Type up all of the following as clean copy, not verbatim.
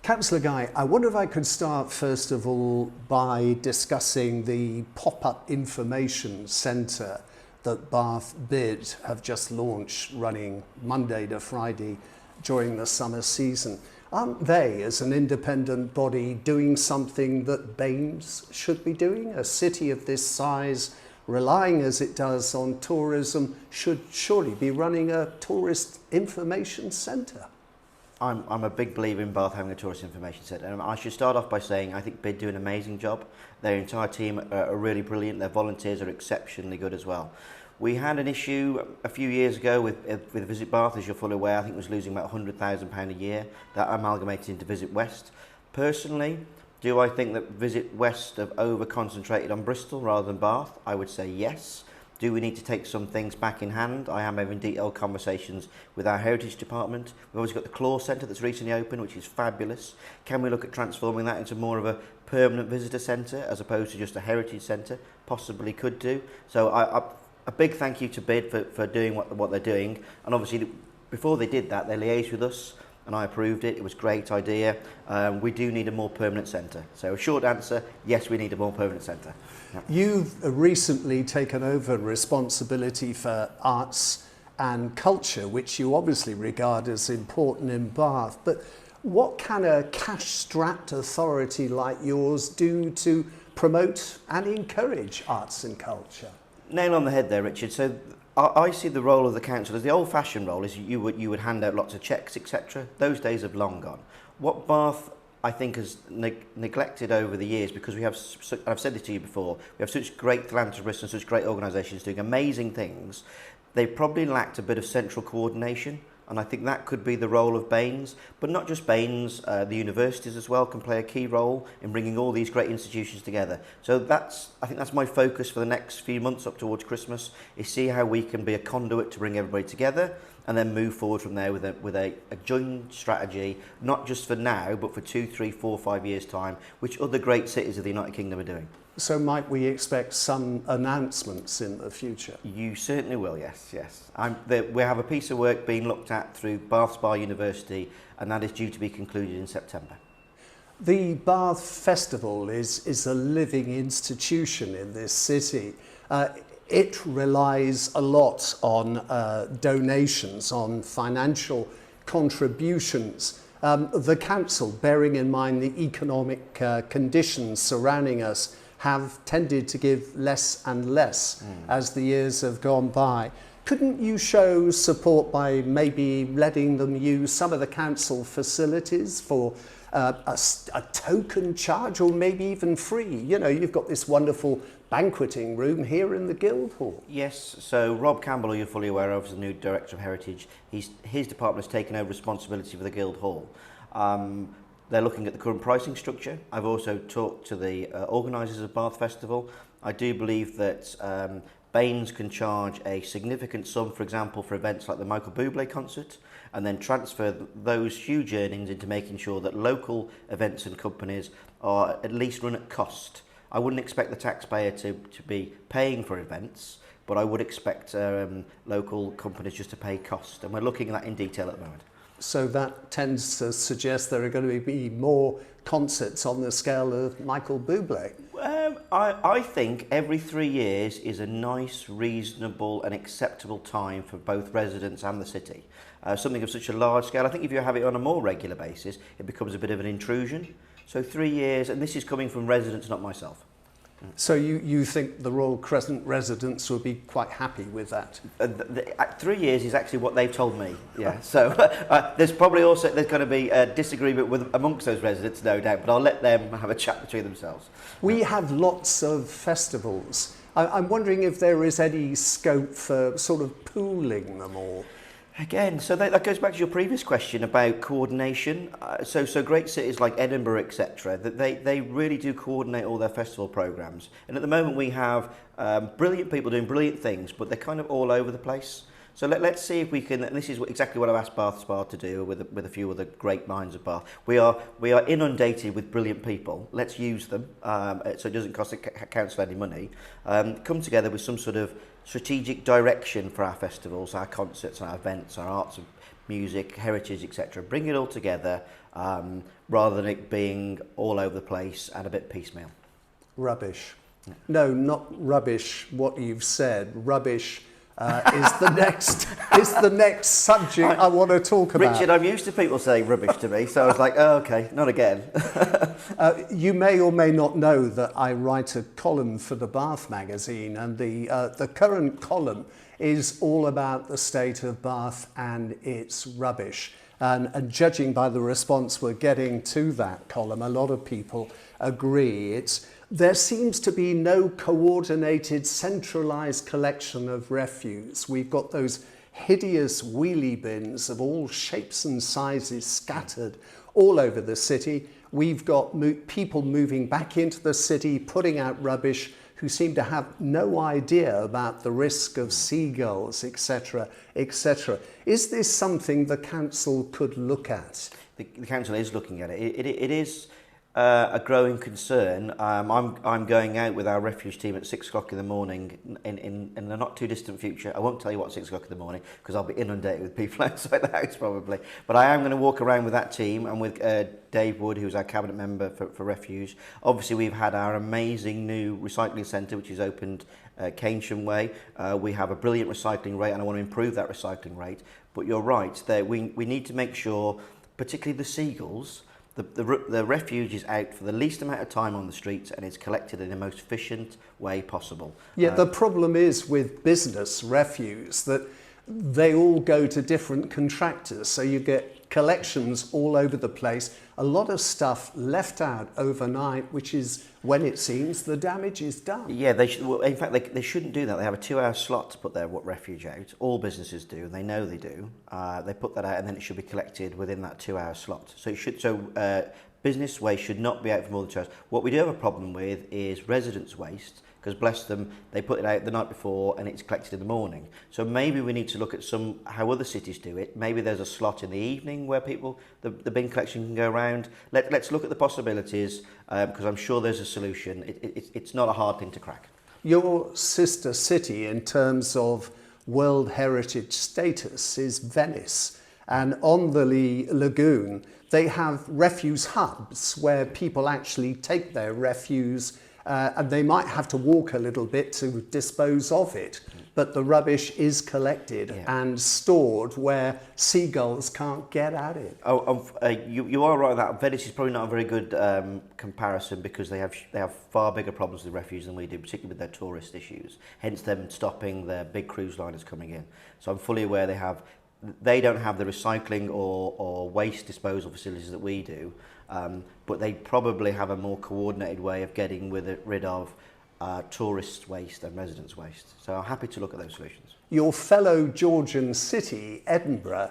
Councillor Guy, I wonder if I could start first of all by discussing the pop-up information centre that Bath BID have just launched, running Monday to Friday during the summer season. Aren't they, as an independent body, doing something that B&NES should be doing? A city of this size, relying as it does on tourism, should surely be running a tourist information centre. I'm a big believer in Bath having a tourist information centre, and I should start off by saying I think BID do an amazing job. Their entire team are really brilliant. Their volunteers are exceptionally good as well. We had an issue a few years ago with Visit Bath, as you're fully aware. I think it was losing about £100,000 a year. That amalgamated into Visit West. Personally, do I think that Visit West have over-concentrated on Bristol rather than Bath? I would say yes. Do we need to take some things back in hand? I am having detailed conversations with our Heritage Department. We've always got the Claw Centre that's recently opened, which is fabulous. Can we look at transforming that into more of a permanent visitor centre as opposed to just a heritage centre? Possibly could do. So a big thank you to BID for doing what they're doing. And obviously, before they did that, they liaised with us and I approved it. It was a great idea. We do need a more permanent centre. So a short answer, yes, we need a more permanent centre. Yeah. You've recently taken over responsibility for arts and culture, which you obviously regard as important in Bath. But what can a cash-strapped authority like yours do to promote and encourage arts and culture? Nail on the head there, Richard. So I see the role of the council as the old-fashioned role is you would hand out lots of cheques, etc. Those days have long gone. What Bath, I think, has neglected over the years, because we have, I've said this to you before, we have such great philanthropists and such great organisations doing amazing things. They probably lacked a bit of central coordination, and I think that could be the role of B&NES, but not just B&NES, the universities as well can play a key role in bringing all these great institutions together. So I think that's my focus for the next few months up towards Christmas, is see how we can be a conduit to bring everybody together and then move forward from there with a joint strategy, not just for now, but for 2, 3, 4, 5 years' time, which other great cities of the United Kingdom are doing. So might we expect some announcements in the future? You certainly will, yes, yes. We have a piece of work being looked at through Bath Spa University, and that is due to be concluded in September. The Bath Festival is a living institution in this city. It relies a lot on donations, on financial contributions. The council, bearing in mind the economic conditions surrounding us, have tended to give less and less as the years have gone by. Couldn't you show support by maybe letting them use some of the council facilities for a token charge, or maybe even free? You know, you've got this wonderful banqueting room here in the Guildhall. Yes, so Rob Campbell, who you're fully aware of, is the new Director of Heritage. His department has taken over responsibility for the Guildhall. They're looking at the current pricing structure. I've also talked to the organisers of Bath Festival. I do believe that B&NES can charge a significant sum, for example, for events like the Michael Bublé concert, and then transfer those huge earnings into making sure that local events and companies are at least run at cost. I wouldn't expect the taxpayer to be paying for events, but I would expect local companies just to pay cost, and we're looking at that in detail at the moment. So that tends to suggest there are going to be more concerts on the scale of Michael Bublé. I think every 3 years is a nice, reasonable and acceptable time for both residents and the city. Something of such a large scale, I think if you have it on a more regular basis, it becomes a bit of an intrusion. So 3 years, and this is coming from residents, not myself. So you think the Royal Crescent residents will be quite happy with that? 3 years is actually what they've told me. Yeah. So there's probably also going to be a disagreement amongst those residents, no doubt. But I'll let them have a chat between themselves. We have lots of festivals. I'm wondering if there is any scope for sort of pooling them all. Again, so that goes back to your previous question about coordination. So great cities like Edinburgh, etc., that they really do coordinate all their festival programmes. And at the moment we have brilliant people doing brilliant things, but they're kind of all over the place. So let's see if we can, and this is exactly what I've asked Bath Spa to do with a few of the great minds of Bath. We are inundated with brilliant people. Let's use them, so it doesn't cost the council any money. Come together with some sort of strategic direction for our festivals, our concerts, our events, our arts and music, heritage, etc. Bring it all together rather than it being all over the place and a bit piecemeal. Rubbish. No, not rubbish. What you've said. Rubbish is the next subject I want to talk about. Richard, I'm used to people saying rubbish to me, so I was like, oh, okay, not again. You may or may not know that I write a column for the Bath magazine, and the current column is all about the state of Bath and its rubbish. And judging by the response we're getting to that column, a lot of people agree. There seems to be no coordinated, centralised collection of refuse. We've got those hideous wheelie bins of all shapes and sizes scattered all over the city. We've got people moving back into the city, putting out rubbish, who seem to have no idea about the risk of seagulls, etc., etc. Is this something the council could look at? The council is looking at it. It is a growing concern. I'm going out with our refuse team at 6 o'clock in the morning in the not too distant future. I won't tell you what 6 o'clock in the morning because I'll be inundated with people outside the house probably. But I am going to walk around with that team and with Dave Wood, who's our cabinet member for refuse. Obviously, we've had our amazing new recycling centre, which is opened Keynsham Way. We have a brilliant recycling rate, and I want to improve that recycling rate. But you're right, we need to make sure, particularly the seagulls, the refuge is out for the least amount of time on the streets and is collected in the most efficient way possible. Yeah, the problem is with business refuse that they all go to different contractors. So you get collections all over the place. A lot of stuff left out overnight, which is when it seems the damage is done. Yeah, in fact, they shouldn't do that. They have a 2-hour slot to put their refuge out. All businesses do, and they know they do. They put that out, and then it should be collected within that 2-hour slot. So business waste should not be out for more than 2 hours. What we do have a problem with is residents' waste, because bless them, they put it out the night before and it's collected in the morning. So maybe we need to look at how other cities do it. Maybe there's a slot in the evening where the bin collection can go around. Let's look at the possibilities, because I'm sure there's a solution. It's not a hard thing to crack. Your sister city in terms of World Heritage status is Venice. And on the lagoon, they have refuse hubs where people actually take their refuse, and they might have to walk a little bit to dispose of it. But the rubbish is collected and stored where seagulls can't get at it. You are right that Venice is probably not a very good comparison, because they have far bigger problems with refuse than we do, particularly with their tourist issues. Hence them stopping their big cruise liners coming in. So I'm fully aware they don't have the recycling or waste disposal facilities that we do, but they probably have a more coordinated way of getting rid of tourist waste and residents' waste. So I'm happy to look at those solutions. Your fellow Georgian city, Edinburgh,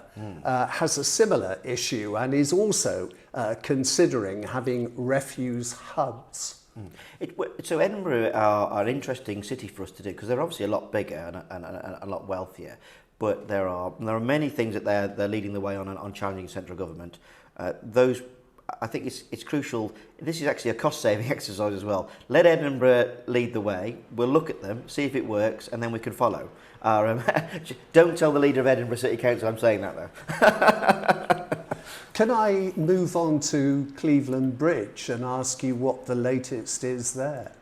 has a similar issue and is also considering having refuse hubs. So Edinburgh are an interesting city for us to do, because they're obviously a lot bigger and a lot wealthier. But there are many things that they're leading the way on challenging central government. I think it's crucial. This is actually a cost-saving exercise as well. Let Edinburgh lead the way. We'll look at them, see if it works, and then we can follow. Don't tell the leader of Edinburgh City Council I'm saying that, though. Can I move on to Cleveland Bridge and ask you what the latest is there?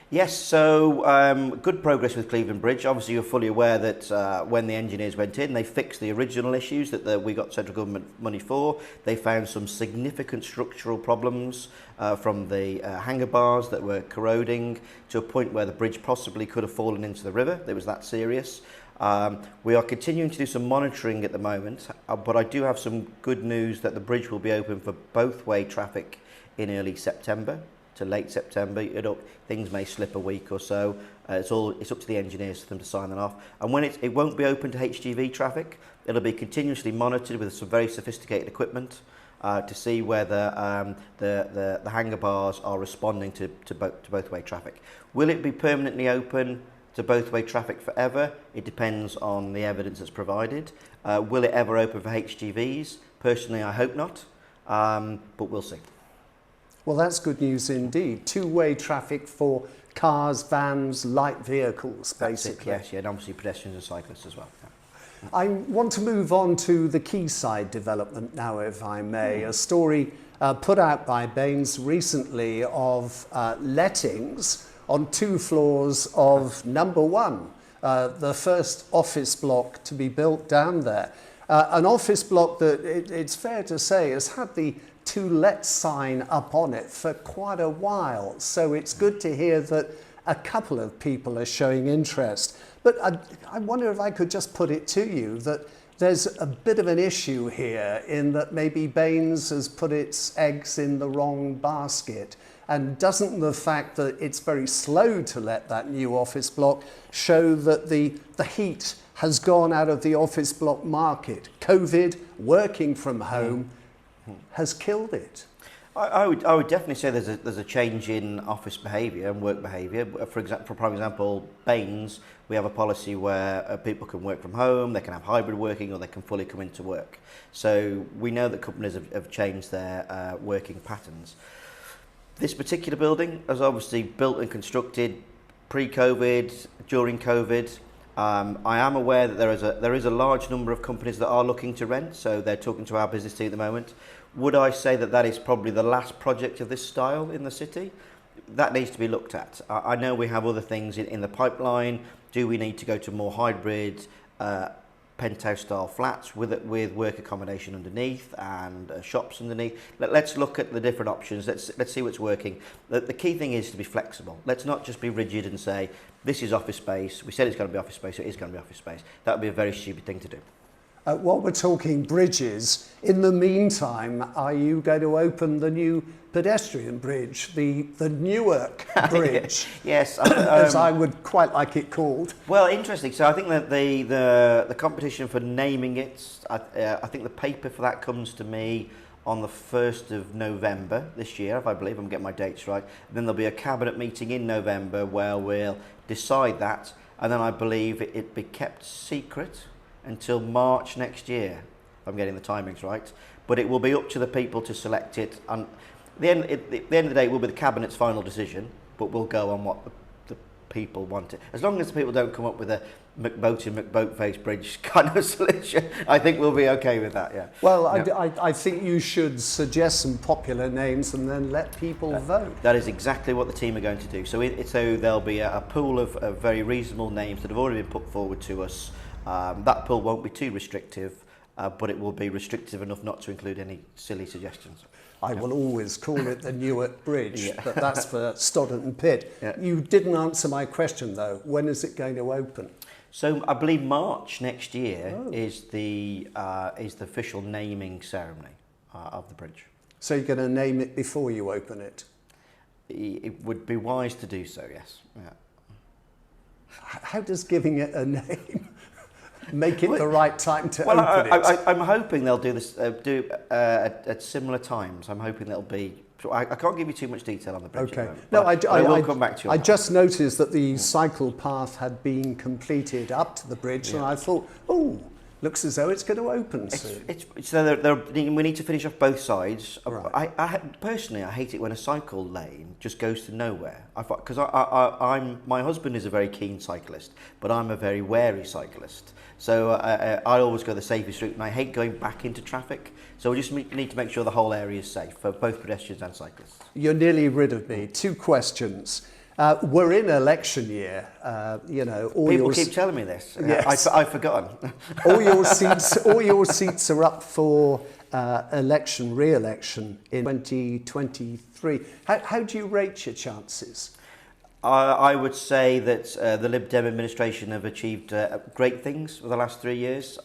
Yes, so good progress with Cleveland Bridge. Obviously, you're fully aware that when the engineers went in, they fixed the original issues that we got central government money for. They found some significant structural problems from the hangar bars that were corroding to a point where the bridge possibly could have fallen into the river. It was that serious. We are continuing to do some monitoring at the moment, but I do have some good news that the bridge will be open for both-way traffic in early September to late September. Things may slip a week or so. It's up to the engineers for them to sign that off. And when it won't be open to HGV traffic, it'll be continuously monitored with some very sophisticated equipment to see whether the hangar bars are responding to both-way traffic. Will it be permanently open to both-way traffic forever? It depends on the evidence that's provided. Will it ever open for HGVs? Personally, I hope not, but we'll see. Well, that's good news indeed. Two-way traffic for cars, vans, light vehicles, basically. Yes, and obviously pedestrians and cyclists as well. Yeah. I want to move on to the Quayside development now, if I may. A story put out by B&NES recently of lettings on 2 floors of number 1, the first office block to be built down there. An office block that it's fair to say has had the "To Let" sign up on it for quite a while. So it's good to hear that a couple of people are showing interest. But I wonder if I could just put it to you that there's a bit of an issue here in that maybe B&NES has put its eggs in the wrong basket. And doesn't the fact that it's very slow to let that new office block show that the heat has gone out of the office block market? COVID, working from home, has killed it. I would definitely say there's a change in office behaviour and work behaviour. For prime example, B&NES, we have a policy where people can work from home, they can have hybrid working, or they can fully come into work. So we know that companies have changed their working patterns. This particular building was obviously built and constructed pre-COVID, during COVID. I am aware that there is a large number of companies that are looking to rent, so they're talking to our business team at the moment. Would I say that is probably the last project of this style in the city? That needs to be looked at. I know we have other things in the pipeline. Do we need to go to more hybrid penthouse style flats with work accommodation underneath and shops underneath? Let's look at the different options. Let's see what's working. The key thing is to be flexible. Let's not just be rigid and say this is office space. We said it's going to be office space, so it is going to be office space. That would be a very stupid thing to do. While we're talking bridges, in the meantime, are you going to open the new pedestrian bridge, the Newark Bridge? Yes. As I would quite like it called. Well, interesting. So I think that the competition for naming it, I think the paper for that comes to me on the 1st of November this year, if I believe I'm getting my dates right. And then there'll be a cabinet meeting in November where we'll decide that, and then I believe it be kept secret until March next year, if I'm getting the timings right. But it will be up to the people to select it. And at the end of the day, it will be the Cabinet's final decision, but we'll go on what the people want it. As long as the people don't come up with a McBoatface Bridge kind of solution, I think we'll be okay with that, yeah. Well, I think you should suggest some popular names and then let people vote. That is exactly what the team are going to do. So there'll be a pool of very reasonable names that have already been put forward to us. That pool won't be too restrictive, but it will be restrictive enough not to include any silly suggestions. I will always call it the Newark Bridge, but that's for Stoddart and Pitt. Yeah. You didn't answer my question, though. When is it going to open? So I believe March next year is the official naming ceremony of the bridge. So you're going to name it before you open it? It would be wise to do so, yes. Yeah. How does giving it a name make it the right time to open it? I'm hoping they'll do this at similar times. I'm hoping they'll be. I can't give you too much detail on the bridge. Okay. No, I will come back to you. I just noticed that the cycle path had been completed up to the bridge, and I thought, looks as though it's going to open soon. We need to finish off both sides. Right. I personally, I hate it when a cycle lane just goes to nowhere. Because my husband is a very keen cyclist, but I'm a very wary cyclist. So I always go the safest route, and I hate going back into traffic. So we just need to make sure the whole area is safe for both pedestrians and cyclists. You're nearly rid of me. 2 questions. We're in election year. People keep telling me this. Yes. I've forgotten. all your seats are up for re-election in 2023. How do you rate your chances? I would say that the Lib Dem administration have achieved great things for the last 3 years.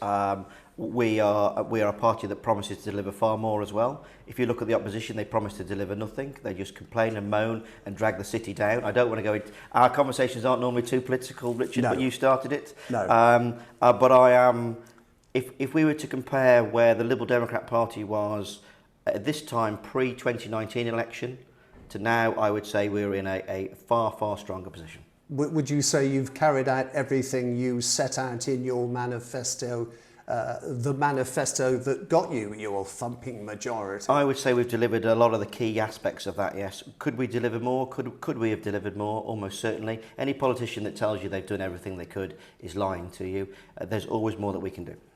We are a party that promises to deliver far more as well. If you look at the opposition, they promise to deliver nothing. They just complain and moan and drag the city down. I don't want to go into... Our conversations aren't normally too political, Richard, but you started it. No. But I am... If we were to compare where the Liberal Democrat Party was at this time pre-2019 election to now, I would say we're in a far, far stronger position. Would you say you've carried out everything you set out in your manifesto the manifesto that got you your thumping majority? I would say we've delivered a lot of the key aspects of that, yes. Could we deliver more? Could we have delivered more? Almost certainly. Any politician that tells you they've done everything they could is lying to you. There's always more that we can do.